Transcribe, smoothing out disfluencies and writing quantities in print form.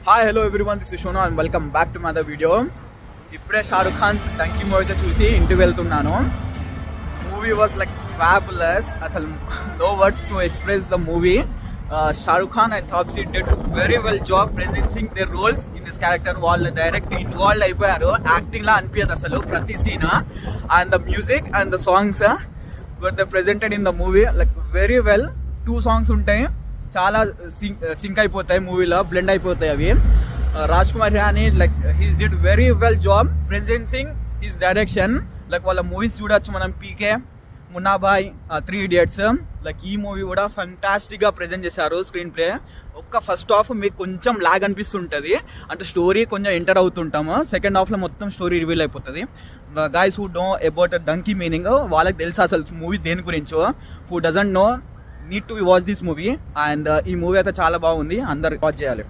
Hi hello everyone, this is Shona and welcome back to my other video. ఇప్పుడే Shahrukh Khan's Dunki movie అయితే చూసి ఇంటికి వెళ్తున్నాను. Movie was like fabulous. అసలు no words to express the movie. Shahrukh Khan and Taapsee did very well job presenting their roles in this character. వాళ్ళు direct involve అయిపోయారు. Acting లా అనిపించదు అసలు ప్రతి scene. And the music and the songs were the presented in the movie like very well. 2 songs ఉంటాయి, చాలా sync అయిపోతాయి, మూవీలో బ్లెండ్ అయిపోతాయి అవి. Raj Kumar Hirani like he did very well job presenting his direction. Like వాళ్ళ మూవీస్ చూడొచ్చు మనం, పీకే, మున్నాబాయ్, 3 Idiots. లైక్ ఈ మూవీ కూడా ఫంటాస్టిక్గా ప్రజెంట్ చేశారు. స్క్రీన్ ప్లే ఒక్క ఫస్ట్ హాఫ్ మీకు కొంచెం లాగ్ అనిపిస్తుంటుంది, అంటే స్టోరీ కొంచెం ఎంటర్ అవుతుంటాము. సెకండ్ హాఫ్లో మొత్తం స్టోరీ రివీల్ అయిపోతుంది. Guys who know about donkey meaning వాళ్ళకి తెలుసు అసలు మూవీ దేని గురించో. Who doesn't know need to watch this movie. And ఈ మూవీ అయితే చాలా బాగుంది, అందరు వాచ్ చేయాలి.